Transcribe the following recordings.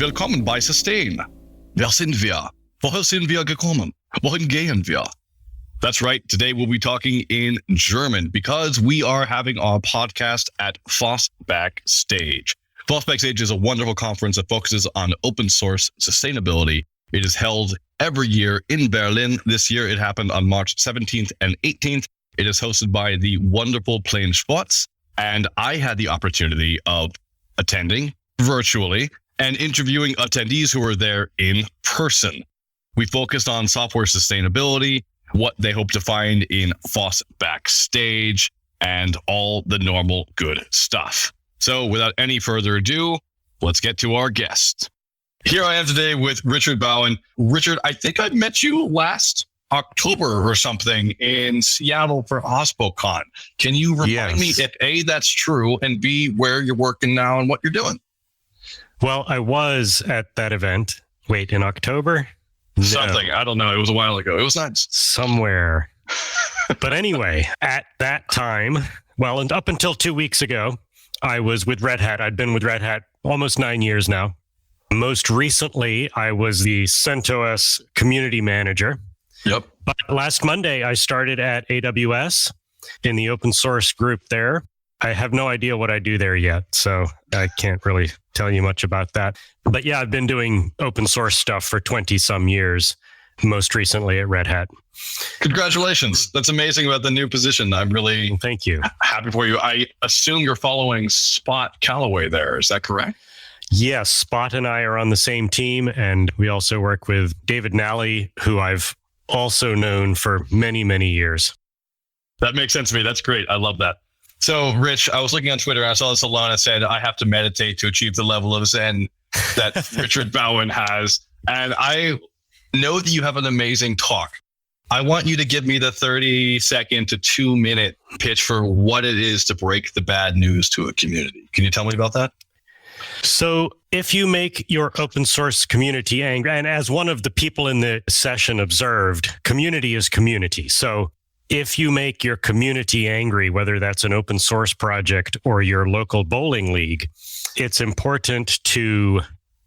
willkommen bei Sustain. Wer sind wir? Woher sind wir gekommen? Wohin gehen wir? That's right. Today we'll be talking in German because we are having our podcast at FOSS Backstage. FOSS Backstage is a wonderful conference that focuses on open source sustainability. It is held every year in Berlin. This year it happened on March 17th and 18th. It is hosted by the wonderful Plain Schwarz. And I had the opportunity of attending virtually and interviewing attendees who were there in person. We focused on software sustainability, what they hope to find in FOSS Backstage, and all the normal good stuff. So without any further ado, let's get to our guest. Here I am today with Richard Bowen. Richard, I think I met you last October or something in Seattle for OSPOCon. Can you remind me if A, that's true, and B, where you're working now and what you're doing? Well, I was at that event. Wait, in October? Something. I don't know. It was a while ago. It was nice. Somewhere. But anyway, at that time, well, and up until 2 weeks ago, I was with Red Hat. I'd been with Red Hat almost 9 years now. Most recently, I was the CentOS community manager. Yep. But last Monday, I started at AWS in the open source group there. I have no idea what I do there yet, so I can't really tell you much about that. But yeah, I've been doing open source stuff for 20 some years, most recently at Red Hat. Congratulations. That's amazing about the new position. I'm really Thank you. Happy for you. I assume you're following Spot Calloway there. Is that correct? Yes, Spot and I are on the same team, and we also work with David Nally, who I've also known for many, many years. That makes sense to me. That's great. I love that. So, Rich, I was looking on Twitter. I saw this alone. I said, I have to meditate to achieve the level of Zen that Richard Bowen has. And I know that you have an amazing talk. I want you to give me the 30-second to 2-minute pitch for what it is to break the bad news to a community. Can you tell me about that? So if you make your open source community angry, and as one of the people in the session observed, community is community. So if you make your community angry, whether that's an open source project or your local bowling league, it's important to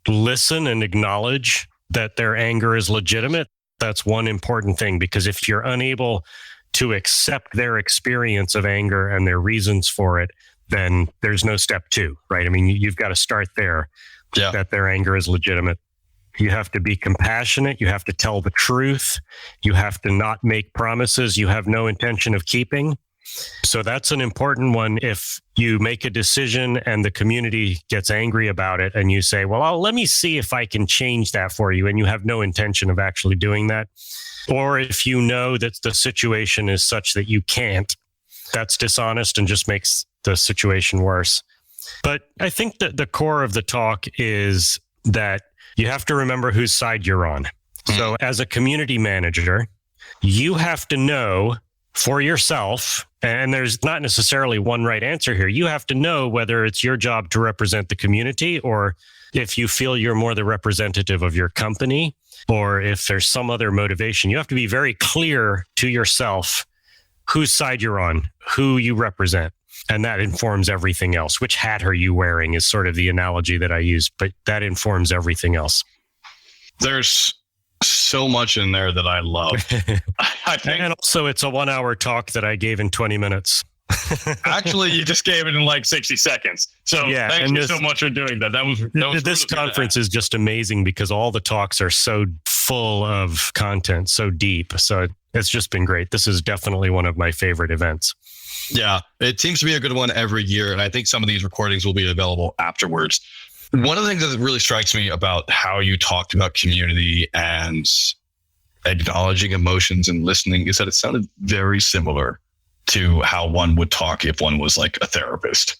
listen and acknowledge that their anger is legitimate. That's one important thing, because if you're unable to accept their experience of anger and their reasons for it, then there's no step 2, right? I mean, you've got to start there, that their anger is legitimate. You have to be compassionate. You have to tell the truth. You have to not make promises you have no intention of keeping. So that's an important one. If you make a decision and the community gets angry about it and you say, well, let me see if I can change that for you, and you have no intention of actually doing that. Or if you know that the situation is such that you can't, that's dishonest and just makes the situation worse. But I think that the core of the talk is that you have to remember whose side you're on. So as a community manager, you have to know for yourself, and there's not necessarily one right answer here. You have to know whether it's your job to represent the community, or if you feel you're more the representative of your company, or if there's some other motivation. You have to be very clear to yourself whose side you're on, who you represent. And that informs everything else. Which hat are you wearing is sort of the analogy that I use, but that informs everything else. There's so much in there that I love. I think, and also, it's a 1-hour talk that I gave in 20 minutes. Actually, you just gave it in like 60 seconds. So thank you so much for doing that. That was this conference is just amazing because all the talks are so full of content, so deep. So it's just been great. This is definitely one of my favorite events. Yeah, it seems to be a good one every year. And I think some of these recordings will be available afterwards. One of the things that really strikes me about how you talked about community and acknowledging emotions and listening is that it sounded very similar to how one would talk if one was like a therapist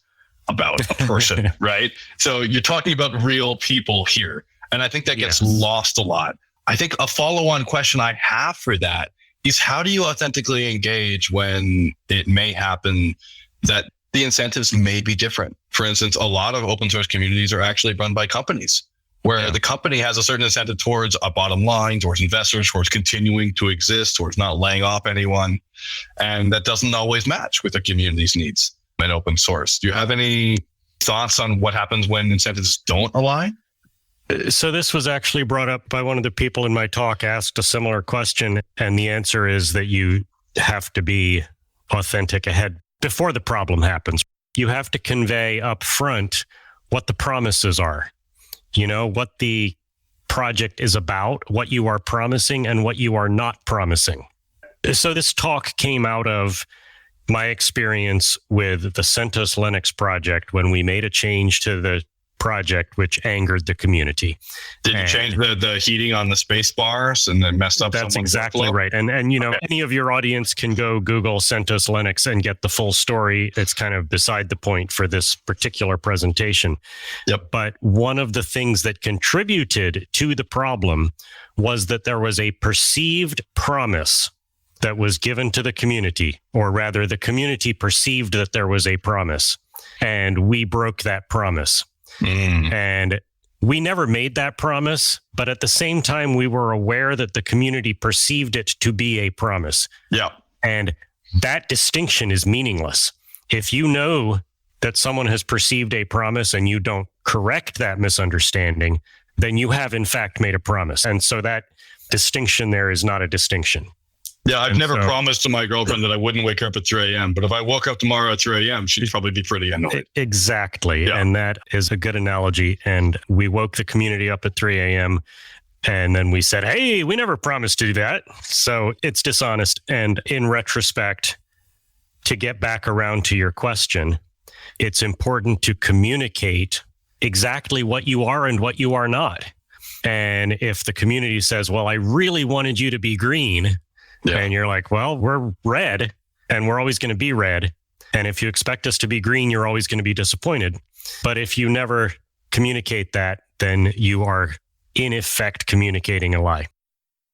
about a person, right? So you're talking about real people here. And I think that gets lost a lot. I think a follow-on question I have for that is, how do you authentically engage when it may happen that the incentives may be different? For instance, a lot of open source communities are actually run by companies where the company has a certain incentive towards a bottom line, towards investors, towards continuing to exist, towards not laying off anyone. And that doesn't always match with the community's needs in open source. Do you have any thoughts on what happens when incentives don't align? So this was actually brought up by one of the people in my talk, asked a similar question. And the answer is that you have to be authentic ahead before the problem happens. You have to convey up front what the promises are, what the project is about, what you are promising and what you are not promising. So this talk came out of my experience with the CentOS Linux project when we made a change to the project, which angered the community. Did you change the heating on the space bars and then messed up? That's exactly right. And okay. Any of your audience can go Google CentOS Linux and get the full story. It's kind of beside the point for this particular presentation. Yep. But one of the things that contributed to the problem was that there was a perceived promise that was given to the community, or rather the community perceived that there was a promise, and we broke that promise. And we never made that promise, but at the same time, we were aware that the community perceived it to be a promise. Yeah. And that distinction is meaningless. If you know that someone has perceived a promise and you don't correct that misunderstanding, then you have in fact made a promise. And so that distinction there is not a distinction. Yeah, I've never promised to my girlfriend that I wouldn't wake her up at 3 a.m. But if I woke up tomorrow at 3 a.m., she'd probably be pretty annoyed. Exactly. Yeah. And that is a good analogy. And we woke the community up at 3 a.m. And then we said, hey, we never promised to do that. So it's dishonest. And in retrospect, to get back around to your question, it's important to communicate exactly what you are and what you are not. And if the community says, well, I really wanted you to be green, and you're like, well, we're red and we're always going to be red. And if you expect us to be green, you're always going to be disappointed. But if you never communicate that, then you are in effect communicating a lie.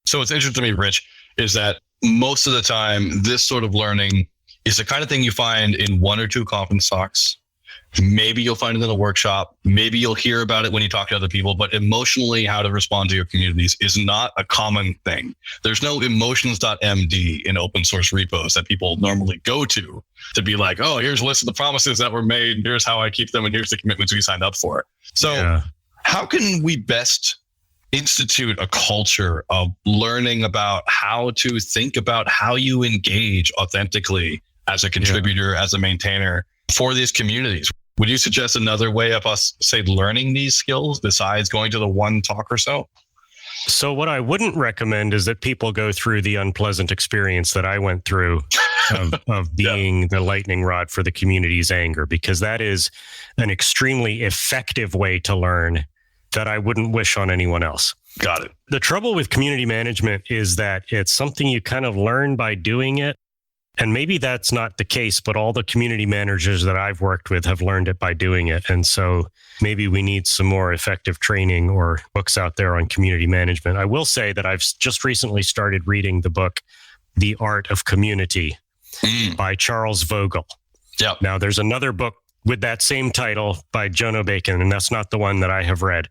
So what's interesting to me, Rich, is that most of the time, this sort of learning is the kind of thing you find in one or two conference talks. Maybe you'll find it in a workshop. Maybe you'll hear about it when you talk to other people, but emotionally, how to respond to your communities is not a common thing. There's no emotions.md in open source repos that people normally go to be like, oh, here's a list of the promises that were made. Here's how I keep them. And here's the commitments we signed up for. So how can we best institute a culture of learning about how to think about how you engage authentically as a contributor, as a maintainer for these communities? Would you suggest another way of us, say, learning these skills besides going to the one talk or so? So what I wouldn't recommend is that people go through the unpleasant experience that I went through of being the lightning rod for the community's anger, because that is an extremely effective way to learn that I wouldn't wish on anyone else. Got it. The trouble with community management is that it's something you kind of learn by doing it. And maybe that's not the case, but all the community managers that I've worked with have learned it by doing it. And so maybe we need some more effective training or books out there on community management. I will say that I've just recently started reading the book, The Art of Community by Charles Vogl. Yeah. Now, there's another book with that same title by Jono Bacon, and that's not the one that I have read.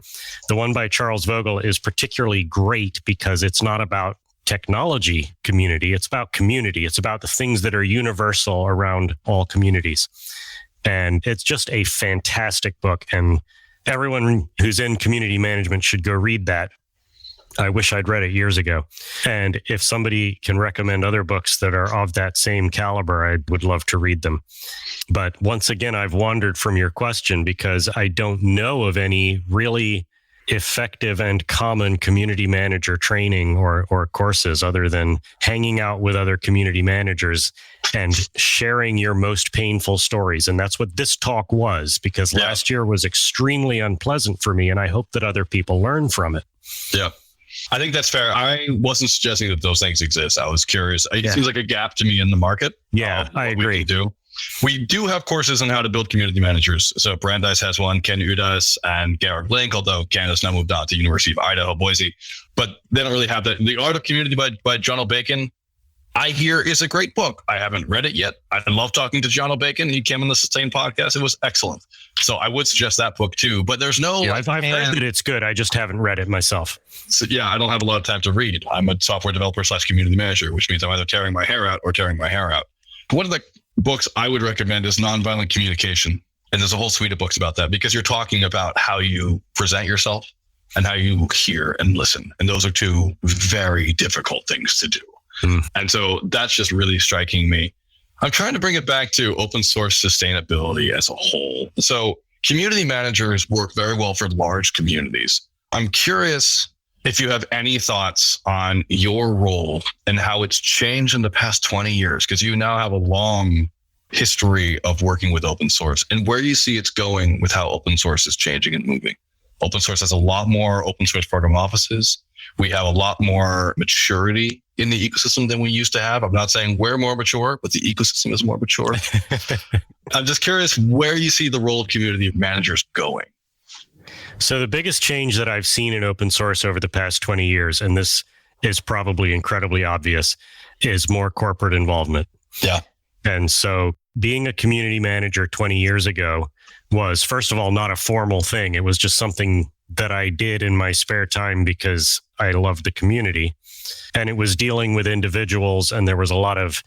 The one by Charles Vogl is particularly great because it's not about technology community. It's about community. It's about the things that are universal around all communities. And it's just a fantastic book. And everyone who's in community management should go read that. I wish I'd read it years ago. And if somebody can recommend other books that are of that same caliber, I would love to read them. But once again, I've wandered from your question because I don't know of any really effective and common community manager training or courses other than hanging out with other community managers and sharing your most painful stories. And that's what this talk was, because last year was extremely unpleasant for me. And I hope that other people learn from it. Yeah. I think that's fair. I wasn't suggesting that those things exist. I was curious. It seems like a gap to me in the market. Yeah, I agree. We do have courses on how to build community managers. So Brandeis has one, Ken Udas and Georg Link, although Ken has now moved on to University of Idaho, Boise. But they don't really have that. The Art of Community by Jono Bacon, I hear is a great book. I haven't read it yet. I love talking to Jono Bacon. He came on the Sustain podcast. It was excellent. So I would suggest that book too. But there's no... I've heard that it's good. I just haven't read it myself. So I don't have a lot of time to read. I'm a software developer / community manager, which means I'm either tearing my hair out or tearing my hair out. One of the books I would recommend is Nonviolent Communication. And there's a whole suite of books about that because you're talking about how you present yourself, and how you hear and listen. And those are two very difficult things to do. And so that's just really striking me. I'm trying to bring it back to open source sustainability as a whole. So community managers work very well for large communities. I'm curious if you have any thoughts on your role and how it's changed in the past 20 years, because you now have a long history of working with open source, and where you see it's going with how open source is changing and moving. Open source has a lot more open source program offices. We have a lot more maturity in the ecosystem than we used to have. I'm not saying we're more mature, but the ecosystem is more mature. I'm just curious where you see the role of community managers going. So the biggest change that I've seen in open source over the past 20 years, and this is probably incredibly obvious, is more corporate involvement. Yeah. And so being a community manager 20 years ago was, first of all, not a formal thing. It was just something that I did in my spare time because I loved the community. And it was dealing with individuals, and there was a lot of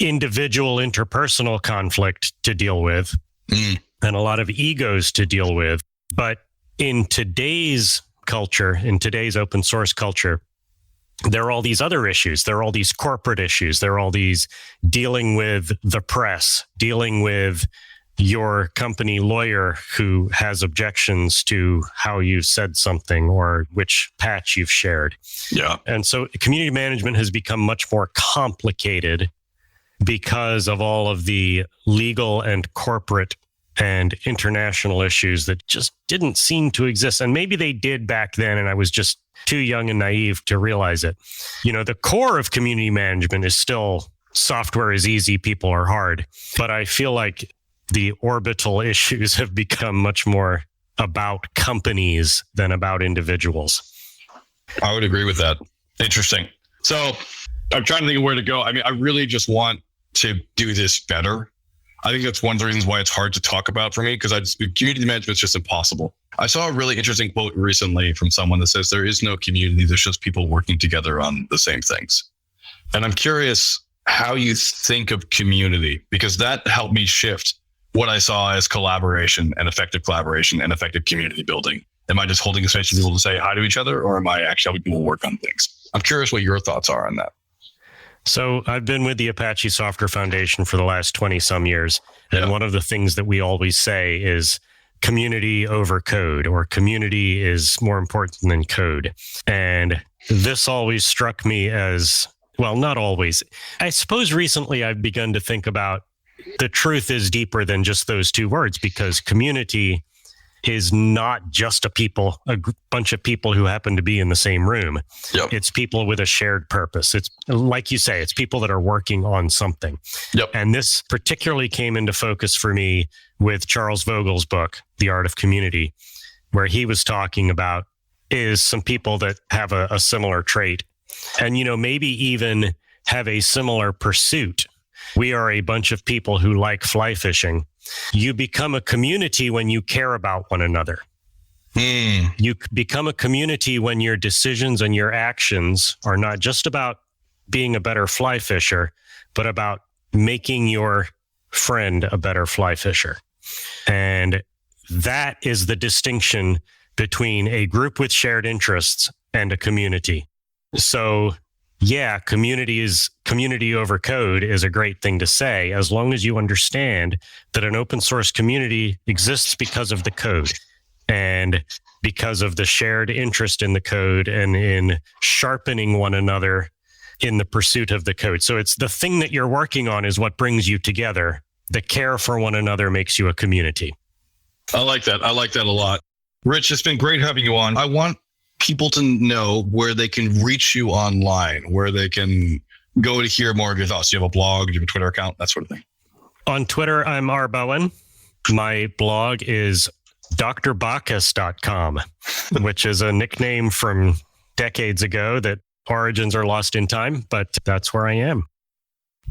individual interpersonal conflict to deal with and a lot of egos to deal with. But in today's culture, in today's open source culture, there are all these other issues. There are all these corporate issues. There are all these dealing with the press, dealing with your company lawyer who has objections to how you said something or which patch you've shared. Yeah. And so community management has become much more complicated because of all of the legal and corporate and international issues that just didn't seem to exist. And maybe they did back then, and I was just too young and naive to realize it. You know, the core of community management is still software is easy, people are hard. But I feel like the orbital issues have become much more about companies than about individuals. I would agree with that. Interesting. So I'm trying to think of where to go. I mean, I really just want to do this better. I think that's one of the reasons why it's hard to talk about for me, because community management is just impossible. I saw a really interesting quote recently from someone that says there is no community, there's just people working together on the same things. And I'm curious how you think of community, because that helped me shift what I saw as collaboration and effective community building. Am I just holding a space for people to say hi to each other, or am I actually helping people work on things? I'm curious what your thoughts are on that. So I've been with the Apache Software Foundation for the last 20 some years. And one of the things that we always say is community over code, or community is more important than code. And this always struck me as, well, not always. I suppose recently I've begun to think about the truth is deeper than just those two words, because community is not just a bunch of people who happen to be in the same room. Yep. It's people with a shared purpose. It's like you say, it's people that are working on something. Yep. And this particularly came into focus for me with Charles Vogel's book, The Art of Community, where he was talking about is some people that have a similar trait and, you know, maybe even have a similar pursuit. We are a bunch of people who like fly fishing. You become a community when you care about one another. You become a community when your decisions and your actions are not just about being a better fly fisher, but about making your friend a better fly fisher. And that is the distinction between a group with shared interests and a community. So yeah, community over code is a great thing to say, as long as you understand that an open source community exists because of the code and because of the shared interest in the code and in sharpening one another in the pursuit of the code. So it's the thing that you're working on is what brings you together. The care for one another makes you a community. I like that. I like that a lot. Rich, it's been great having you on. I want people to know where they can reach you online, where they can go to hear more of your thoughts. Do you have a blog? Do you have a Twitter account? That sort of thing. On Twitter, I'm R. Bowen. My blog is drbacchus.com, which is a nickname from decades ago that origins are lost in time, but that's where I am.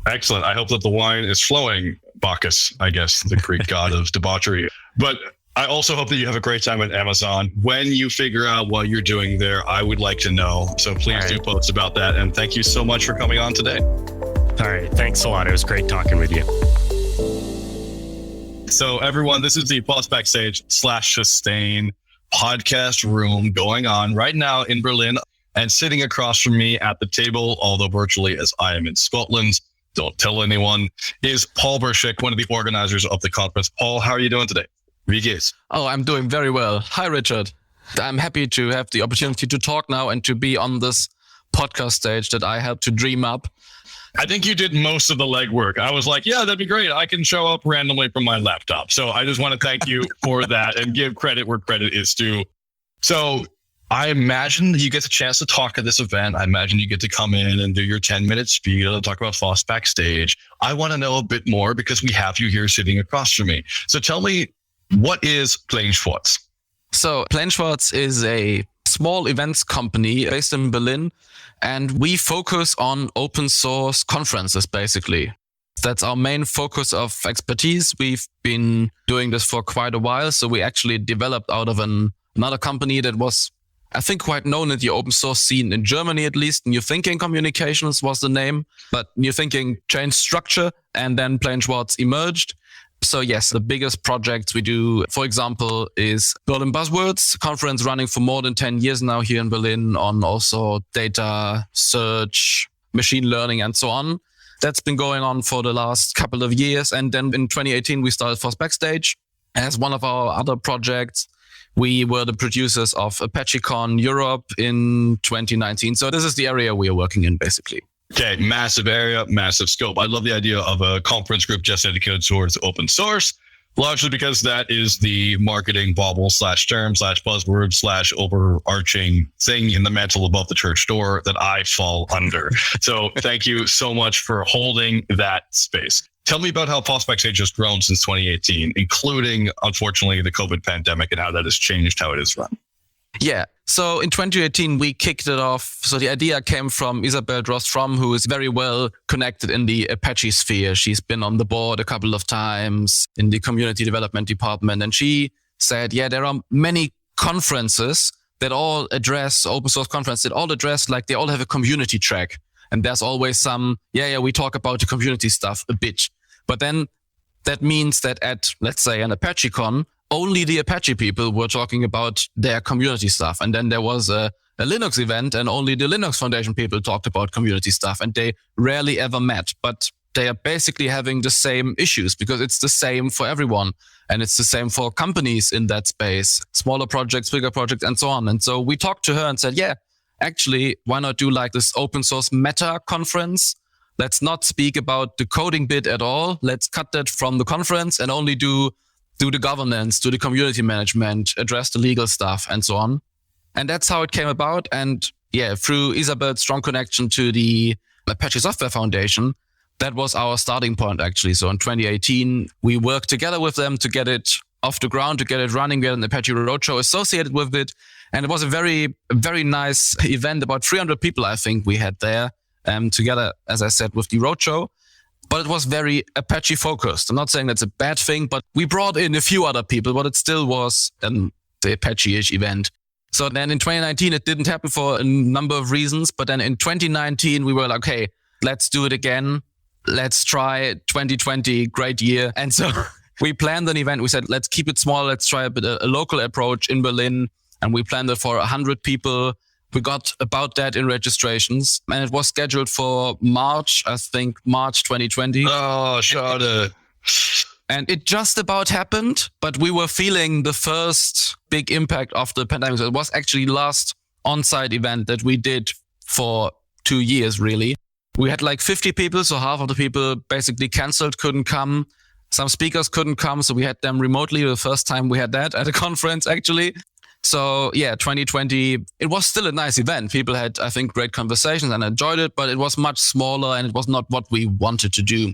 Excellent. I hope that the wine is flowing, Bacchus, I guess, the Greek god of debauchery. But I also hope that you have a great time at Amazon. When you figure out what you're doing there, I would like to know. So please do post about that. And thank you so much for coming on today. All right. Thanks a lot. It was great talking with you. So everyone, this is the FOSS Backstage /sustain podcast room going on right now in Berlin. And sitting across from me at the table, although virtually as I am in Scotland, don't tell anyone, is Paul Berschick, one of the organizers of the conference. Paul, how are you doing today? Wie geht's? Oh, I'm doing very well. Hi, Richard. I'm happy to have the opportunity to talk now and to be on this podcast stage that I helped to dream up. I think you did most of the legwork. I was like, yeah, that'd be great. I can show up randomly from my laptop. So I just want to thank you for that and give credit where credit is due. So I imagine you get the chance to talk at this event. I imagine you get to come in and do your 10-minute spiel and talk about FOSS Backstage. I want to know a bit more because we have you here sitting across from me. So tell me, what is Plain Schwarz? So Plain Schwarz is a small events company based in Berlin, and we focus on open source conferences, basically. That's our main focus of expertise. We've been doing this for quite a while. So we actually developed out of another company that was, I think, quite known in the open source scene in Germany, at least. New Thinking Communications was the name, but New Thinking changed structure and then Plain Schwarz emerged. So yes, the biggest projects we do, for example, is Berlin Buzzwords conference running for more than 10 years now here in Berlin on also data, search, machine learning, and so on. That's been going on for the last couple of years. And then in 2018, we started FOSS Backstage as one of our other projects. We were the producers of ApacheCon Europe in 2019. So this is the area we are working in, basically. Okay, massive area, massive scope. I love the idea of a conference group just dedicated towards open source, largely because that is the marketing bauble / term / buzzword / overarching thing in the mantle above the church door that I fall under. So thank you so much for holding that space. Tell me about how FOSS Backstage has grown since 2018, including, unfortunately, the COVID pandemic and how that has changed how it is run. Yeah. So in 2018, we kicked it off. So the idea came from Isabel Drost-Fromm, who is very well connected in the Apache sphere. She's been on the board a couple of times in the community development department. And she said, yeah, there are many conferences that all address open source conferences that all address, like they all have a community track. And there's always some, we talk about the community stuff a bit. But then that means that at, let's say, an ApacheCon, only the Apache people were talking about their community stuff. And then there was a Linux event and only the Linux Foundation people talked about community stuff, and they rarely ever met. But they are basically having the same issues because it's the same for everyone. And it's the same for companies in that space, smaller projects, bigger projects, and so on. And so we talked to her and said, yeah, actually, why not do like this open source meta conference? Let's not speak about the coding bit at all. Let's cut that from the conference and only do the governance, do the community management, address the legal stuff, and so on. And that's how it came about. And yeah, through Isabel's strong connection to the Apache Software Foundation, that was our starting point, actually. So in 2018, we worked together with them to get it off the ground, to get it running. We had an Apache Roadshow associated with it. And it was a very, very nice event. About 300 people, I think, we had there together, as I said, with the Roadshow. But it was very Apache focused. I'm not saying that's a bad thing, but we brought in a few other people, but it still was the Apache-ish event. So then in 2019, it didn't happen for a number of reasons. But then in 2019, we were like, okay, let's do it again. Let's try 2020, great year. And so we planned an event. We said, let's keep it small. Let's try a local approach in Berlin. And we planned it for 100 people. We got about that in registrations, and it was scheduled for March 2020. Oh, schade. And it just about happened, but we were feeling the first big impact of the pandemic. So it was actually the last on-site event that we did for 2 years, really. We had like 50 people, so half of the people basically canceled, couldn't come. Some speakers couldn't come, so we had them remotely. The first time we had that at a conference, actually. So yeah, 2020, it was still a nice event. People had, I think, great conversations and enjoyed it, but it was much smaller and it was not what we wanted to do.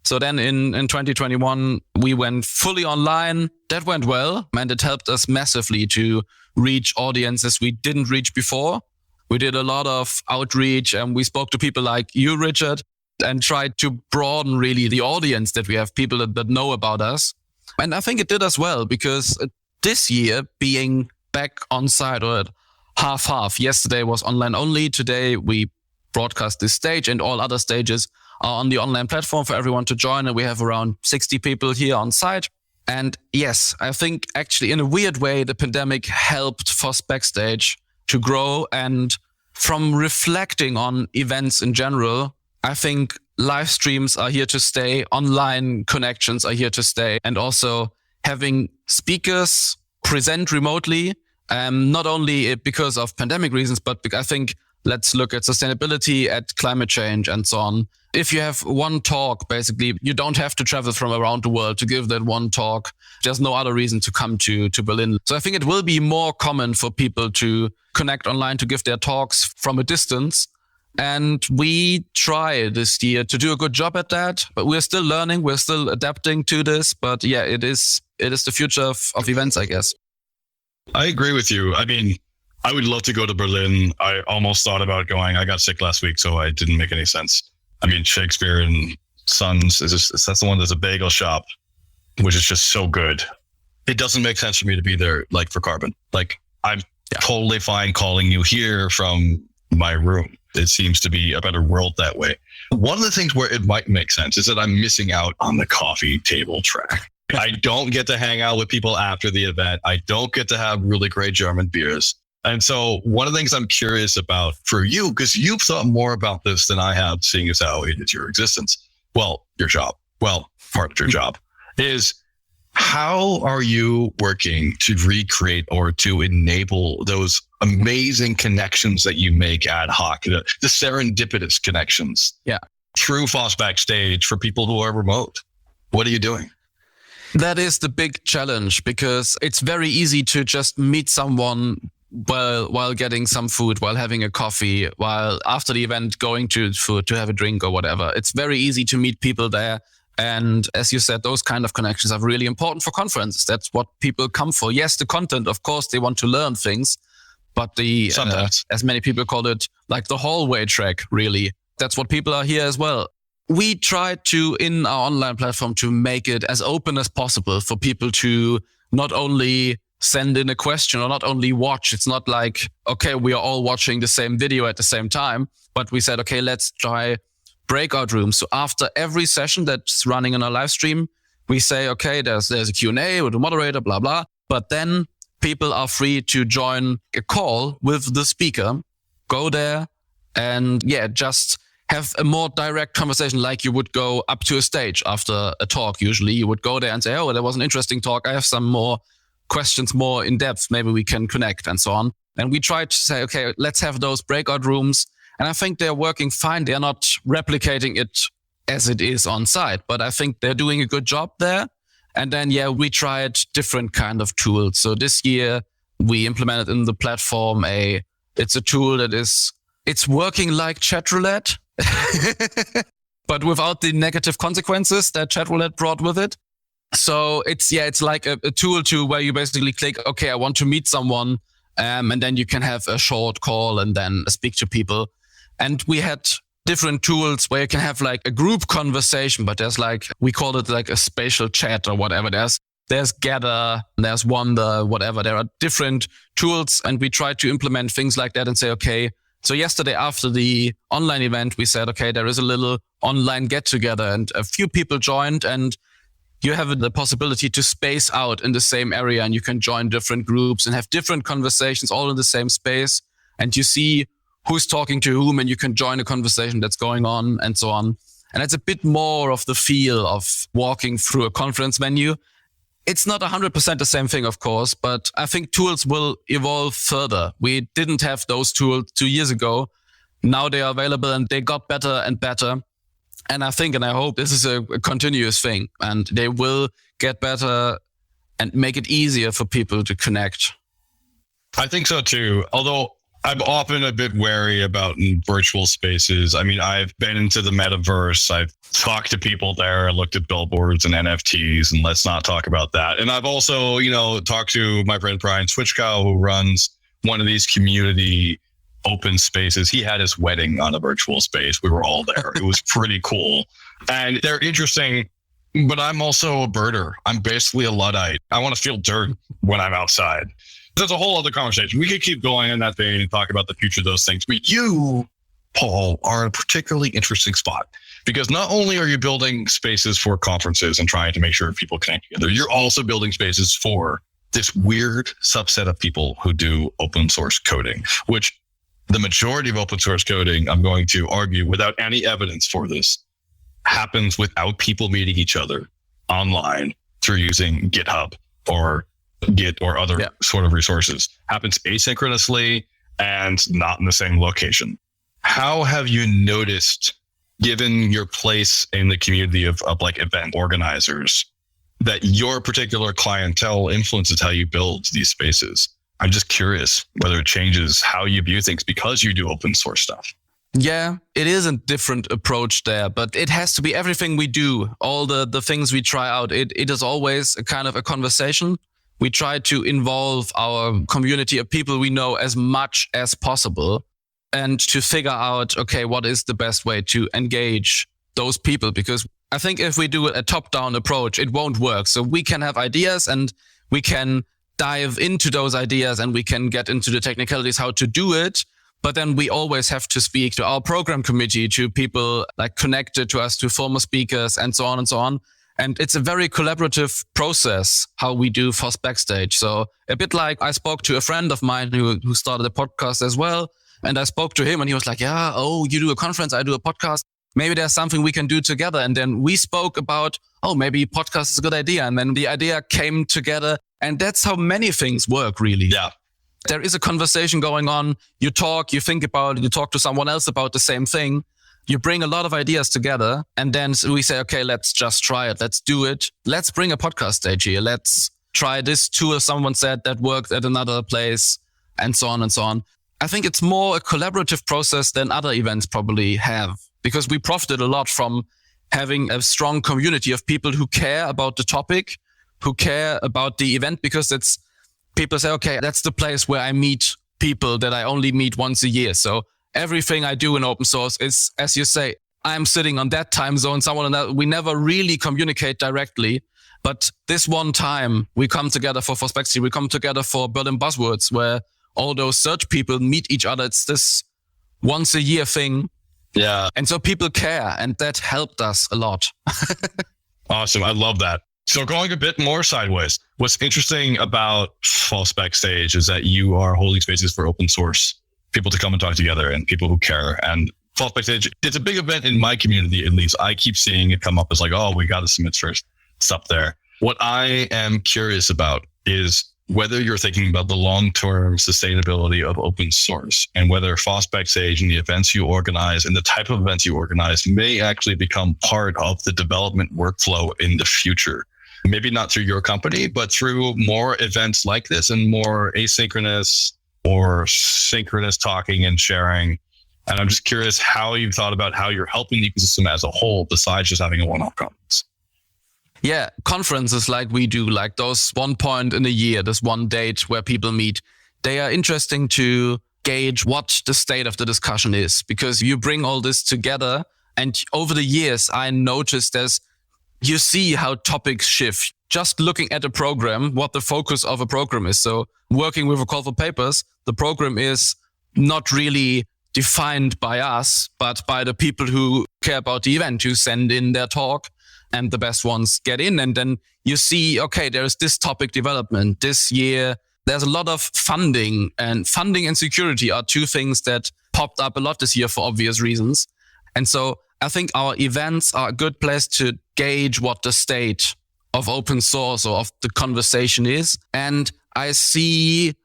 So then in 2021, we went fully online. That went well, and it helped us massively to reach audiences we didn't reach before. We did a lot of outreach and we spoke to people like you, Richard, and tried to broaden really the audience that we have, people that know about us. And I think it did us well because this year being back on site or at half. Yesterday was online only. Today we broadcast this stage and all other stages are on the online platform for everyone to join. And we have around 60 people here on site. And yes, I think actually in a weird way, the pandemic helped FOSS Backstage to grow. And from reflecting on events in general, I think live streams are here to stay. Online connections are here to stay. And also having speakers present remotely, not only because of pandemic reasons, but I think let's look at sustainability, at climate change and so on. If you have one talk, basically, you don't have to travel from around the world to give that one talk. There's no other reason to come to Berlin. So I think it will be more common for people to connect online to give their talks from a distance. And we try this year to do a good job at that, but we're still learning. We're still adapting to this. But yeah, it is the future of events, I guess. I agree with you. I mean, I would love to go to Berlin. I almost thought about going. I got sick last week, so it didn't make any sense. I mean, Shakespeare and Sons, that's the one that's a bagel shop, which is just so good. It doesn't make sense for me to be there, like, for Carbon. Like, I'm totally fine calling you here from my room. It seems to be a better world that way. One of the things where it might make sense is that I'm missing out on the coffee table track. I don't get to hang out with people after the event. I don't get to have really great German beers. And so one of the things I'm curious about for you, because you've thought more about this than I have, seeing as how it is your existence, well, your job, well, part of your job, is how are you working to recreate or to enable those amazing connections that you make ad hoc, the serendipitous connections through FOSS Backstage for people who are remote? What are you doing? That is the big challenge, because it's very easy to just meet someone while getting some food, while having a coffee, while after the event going to food to have a drink or whatever. It's very easy to meet people there. And as you said, those kind of connections are really important for conferences. That's what people come for. Yes, the content, of course, they want to learn things, but as many people call it, like the hallway track, really, that's what people are here as well. We try to, in our online platform, to make it as open as possible for people to not only send in a question or not only watch. It's not like, okay, we are all watching the same video at the same time, but we said, okay, let's try breakout rooms. So after every session that's running on a live stream, we say, okay, there's a Q&A with the moderator, blah, blah. But then people are free to join a call with the speaker, go there and just have a more direct conversation, like you would go up to a stage after a talk. Usually you would go there and say, oh, that was an interesting talk. I have some more questions, more in depth. Maybe we can connect and so on. And we try to say, okay, let's have those breakout rooms. And I think they're working fine. They're not replicating it as it is on site, but I think they're doing a good job there. And then, we tried different kind of tools. So this year we implemented in the platform it's a tool that it's working like chat roulette, but without the negative consequences that chat roulette brought with it. So it's like a tool where you basically click, okay, I want to meet someone. And then you can have a short call and then speak to people. And we had different tools where you can have like a group conversation, but there's we call it like a spatial chat or whatever. There's Gather, there's Wonder, whatever. There are different tools, and we try to implement things like that and say, okay, so yesterday after the online event, we said, okay, there is a little online get together, and a few people joined, and you have the possibility to space out in the same area, and you can join different groups and have different conversations all in the same space. And you see who's talking to whom, and you can join a conversation that's going on and so on. And it's a bit more of the feel of walking through a conference venue. It's not 100% the same thing, of course, but I think tools will evolve further. We didn't have those tools 2 years ago. Now they are available and they got better and better. And I think, and I hope this is a continuous thing, and they will get better and make it easier for people to connect. I think so too. Although I'm often a bit wary about virtual spaces. I mean, I've been into the metaverse. I've talked to people there. I looked at billboards and NFTs, and let's not talk about that. And I've also, talked to my friend Brian Switchkow, who runs one of these community open spaces. He had his wedding on a virtual space. We were all there. It was pretty cool. And they're interesting, but I'm also a birder. I'm basically a Luddite. I want to feel dirt when I'm outside. There's a whole other conversation. We could keep going in that vein and talk about the future of those things. But you Paul, are a particularly interesting spot because not only are you building spaces for conferences and trying to make sure people connect together, you're also building spaces for this weird subset of people who do open source coding, which the majority of open source coding, I'm going to argue without any evidence for this, happens without people meeting each other online through using GitHub or Git or other sort of resources. Happens asynchronously and not in the same location. How have you noticed, given your place in the community of like event organizers, that your particular clientele influences how you build these spaces? I'm just curious whether it changes how you view things because you do open source stuff. Yeah, it is a different approach there, but it has to be everything we do, all the things we try out. It is always a kind of a conversation. We try to involve our community of people we know as much as possible and to figure out, okay, what is the best way to engage those people? Because I think if we do a top-down approach, it won't work. So we can have ideas and we can dive into those ideas and we can get into the technicalities, how to do it. But then we always have to speak to our program committee, to people like connected to us, to former speakers and so on and so on. And it's a very collaborative process, how we do FOSS Backstage. So a bit like I spoke to a friend of mine who started a podcast as well. And I spoke to him and he was like, yeah, oh, you do a conference, I do a podcast. Maybe there's something we can do together. And then we spoke about, oh, maybe podcast is a good idea. And then the idea came together. And that's how many things work, really. Yeah. There is a conversation going on. You talk, you think about it, you talk to someone else about the same thing. You bring a lot of ideas together. And then we say, okay, let's just try it. Let's do it. Let's bring a podcast stage here. Let's try this tool someone said that worked at another place and so on and so on. I think it's more a collaborative process than other events probably have, because we profited a lot from having a strong community of people who care about the topic, who care about the event, because it's people say, okay, that's the place where I meet people that I only meet once a year. So everything I do in open source is, as you say, I'm sitting on that time zone, someone on that. We never really communicate directly. But this one time we come together for FOSS Backstage, we come together for Berlin Buzzwords, where all those search people meet each other. It's this once a year thing. Yeah. And so people care, and that helped us a lot. Awesome. I love that. So going a bit more sideways, what's interesting about FOSS Backstage is that you are holding spaces for open source people to come and talk together and people who care. And FOSS Backstage, it's a big event in my community, at least. I keep seeing it come up as like, oh, we got to submit first stuff there. What I am curious about is whether you're thinking about the long-term sustainability of open source and whether FOSS Backstage and the events you organize and the type of events you organize may actually become part of the development workflow in the future. Maybe not through your company, but through more events like this and more asynchronous or synchronous talking and sharing. And I'm just curious how you've thought about how you're helping the ecosystem as a whole, besides just having a one-off conference. Yeah, conferences like we do, like those one point in a year, this one date where people meet, they are interesting to gauge what the state of the discussion is, because you bring all this together. And over the years, I noticed you see how topics shift. Just looking at a program, what the focus of a program is. So working with a call for papers, the program is not really defined by us, but by the people who care about the event, who send in their talk. And the best ones get in. And then you see, okay, there's this topic development this year. There's a lot of funding and security are two things that popped up a lot this year for obvious reasons. And so I think our events are a good place to gauge what the state of open source or of the conversation is. And I see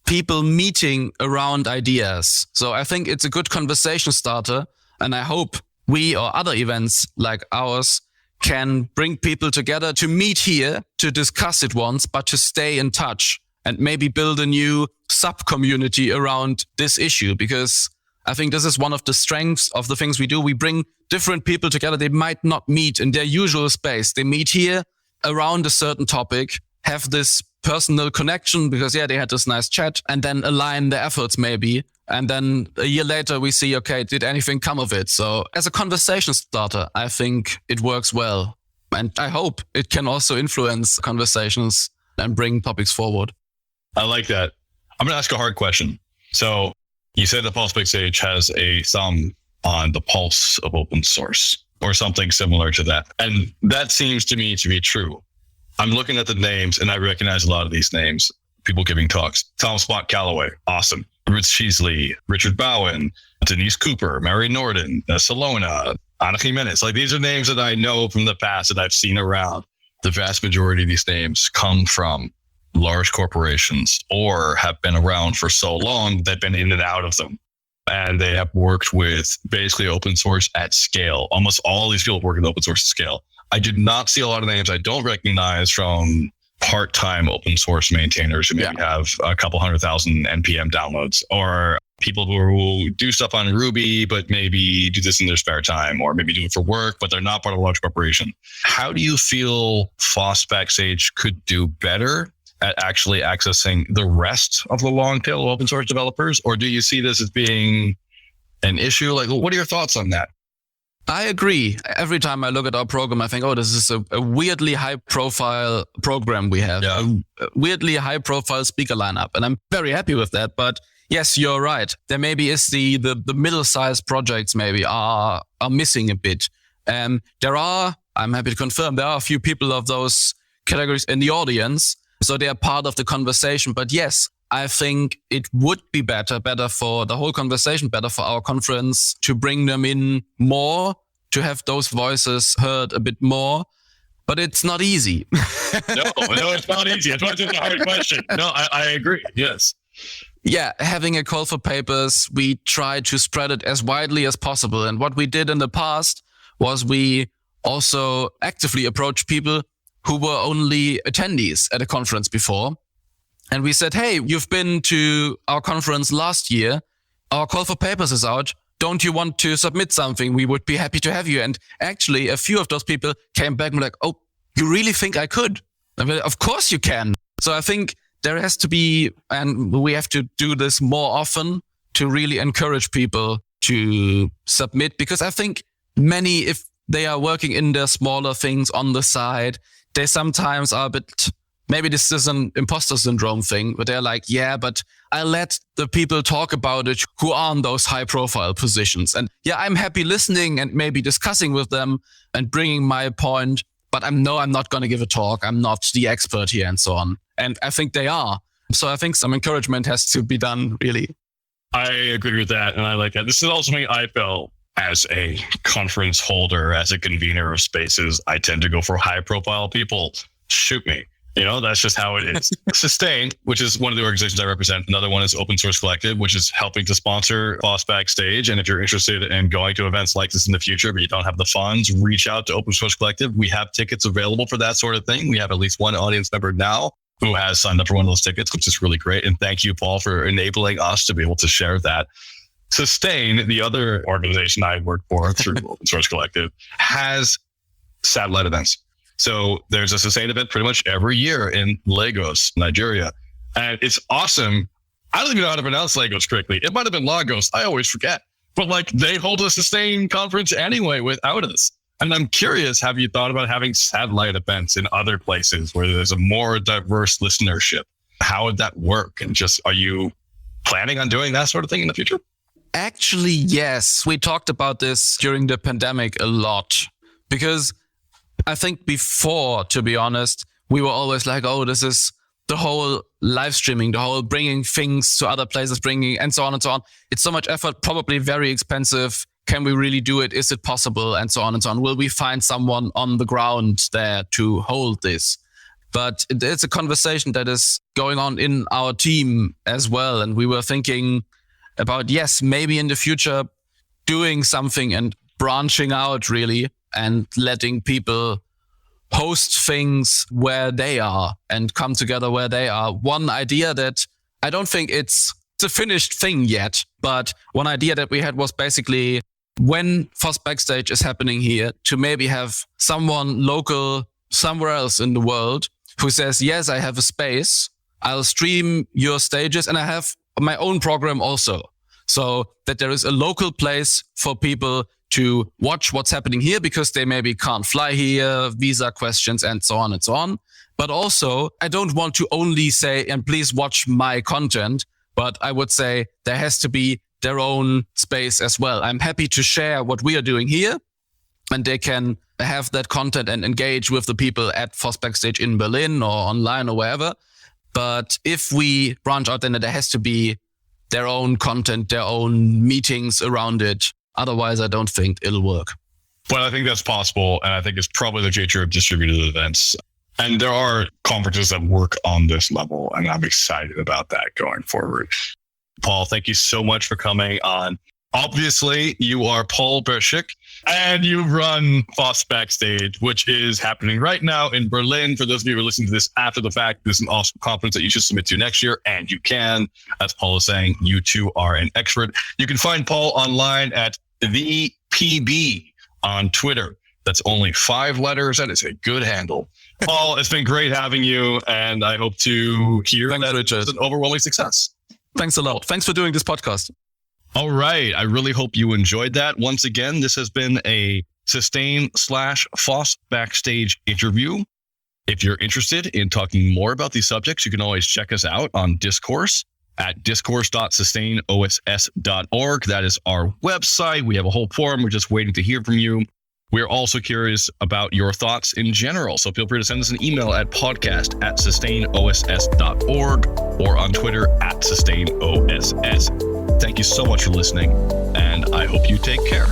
people meeting around ideas. So I think it's a good conversation starter. And I hope we or other events like ours can bring people together to meet here, to discuss it once, but to stay in touch and maybe build a new sub-community around this issue. Because I think this is one of the strengths of the things we do. We bring different people together. They might not meet in their usual space. They meet here around a certain topic, have this personal connection because, they had this nice chat, and then align their efforts maybe. And then a year later, we see, okay, did anything come of it? So as a conversation starter, I think it works well. And I hope it can also influence conversations and bring topics forward. I like that. I'm going to ask a hard question. So You said the FOSS Backstage has a thumb on the pulse of open source or something similar to that. And that seems to me to be true. I'm looking at the names and I recognize a lot of these names, people giving talks. Tom Spot Calloway, awesome. Ruth Sheasley, Richard Bowen, Denise Cooper, Mary Norden, Salona, Ana Jimenez. Like, these are names that I know from the past that I've seen around. The vast majority of these names come from large corporations or have been around for so long they've been in and out of them. And they have worked with basically open source at scale. Almost all these people work with open source at scale. I did not see a lot of names I don't recognize from part-time open source maintainers who maybe have a couple 100,000 NPM downloads, or people who do stuff on Ruby, but maybe do this in their spare time, or maybe do it for work, but they're not part of a large corporation. How do you feel FOSS Backstage could do better at actually accessing the rest of the long tail of open source developers? Or do you see this as being an issue? Like, what are your thoughts on that? I agree. Every time I look at our program, I think, oh, this is a weirdly high-profile program we have, a weirdly high-profile speaker lineup. And I'm very happy with that. But yes, you're right. There maybe is the middle-sized projects maybe are missing a bit. I'm happy to confirm, there are a few people of those categories in the audience. So they are part of the conversation. But yes, I think it would be better for the whole conversation, better for our conference to bring them in more, to have those voices heard a bit more. But it's not easy. No, it's not easy. It's not just a hard question. No, I agree. Yes. Yeah, having a call for papers, we try to spread it as widely as possible. And what we did in the past was we also actively approached people who were only attendees at a conference before. And we said, hey, you've been to our conference last year. Our call for papers is out. Don't you want to submit something? We would be happy to have you. And actually, a few of those people came back and were like, oh, you really think I could? I mean, of course you can. So I think there has to be, and we have to do this more often to really encourage people to submit. Because I think many, if they are working in their smaller things on the side, they sometimes are a bit... Maybe this is an imposter syndrome thing, but they're like, yeah, but I let the people talk about it who are in those high profile positions. And yeah, I'm happy listening and maybe discussing with them and bringing my point, but I'm not going to give a talk. I'm not the expert here and so on. And I think they are. So I think some encouragement has to be done, really. I agree with that. And I like that. This is also something I felt as a conference holder, as a convener of spaces. I tend to go for high profile people. Shoot me. You know, that's just how it is. Sustain, which is one of the organizations I represent. Another one is Open Source Collective, which is helping to sponsor FOSS Backstage. And if you're interested in going to events like this in the future, but you don't have the funds, reach out to Open Source Collective. We have tickets available for that sort of thing. We have at least one audience member now who has signed up for one of those tickets, which is really great. And thank you, Paul, for enabling us to be able to share that. Sustain, the other organization I work for through Open Source Collective, has satellite events. So there's a Sustain event pretty much every year in Lagos, Nigeria. And it's awesome. I don't even know how to pronounce Lagos correctly. It might have been Lagos. I always forget. But like, they hold a Sustain conference anyway without us. And I'm curious, have you thought about having satellite events in other places where there's a more diverse listenership? How would that work? And just, are you planning on doing that sort of thing in the future? Actually, yes. We talked about this during the pandemic a lot because I think before, to be honest, we were always like, oh, this is the whole live streaming, the whole bringing things to other places, bringing and so on and so on. It's so much effort, probably very expensive. Can we really do it? Is it possible? And so on and so on. Will we find someone on the ground there to hold this? But it's a conversation that is going on in our team as well. And we were thinking about, yes, maybe in the future doing something and branching out really and letting people host things where they are and come together where they are. One idea that I don't think it's a finished thing yet, but one idea that we had was basically when FOSS Backstage is happening here, to maybe have someone local somewhere else in the world who says, yes, I have a space, I'll stream your stages, and I have my own program also. So that there is a local place for people to watch what's happening here because they maybe can't fly here, visa questions, and so on and so on. But also, I don't want to only say, and please watch my content, but I would say there has to be their own space as well. I'm happy to share what we are doing here, and they can have that content and engage with the people at FOSS Backstage in Berlin or online or wherever. But if we branch out, then there has to be their own content, their own meetings around it. Otherwise, I don't think it'll work. But I think that's possible. And I think it's probably the nature of distributed events. And there are conferences that work on this level. And I'm excited about that going forward. Paul, thank you so much for coming on. Obviously, you are Paul Berschick, and you run FOSS Backstage, which is happening right now in Berlin. For those of you who are listening to this after the fact, this is an awesome conference that you should submit to next year, and you can. As Paul is saying, you too are an expert. You can find Paul online at the PB on Twitter. That's only 5 letters, and it's a good handle. Paul, it's been great having you, and I hope to hear that it's an overwhelming success. Thanks a lot. Thanks for doing this podcast. All right. I really hope you enjoyed that. Once again, this has been a Sustain/FOSS Backstage interview. If you're interested in talking more about these subjects, you can always check us out on Discourse at discourse.sustainoss.org. That is our website. We have a whole forum. We're just waiting to hear from you. We're also curious about your thoughts in general. So feel free to send us an email at podcast@sustainoss.org or on Twitter @sustainoss. Thank you so much for listening, and I hope you take care.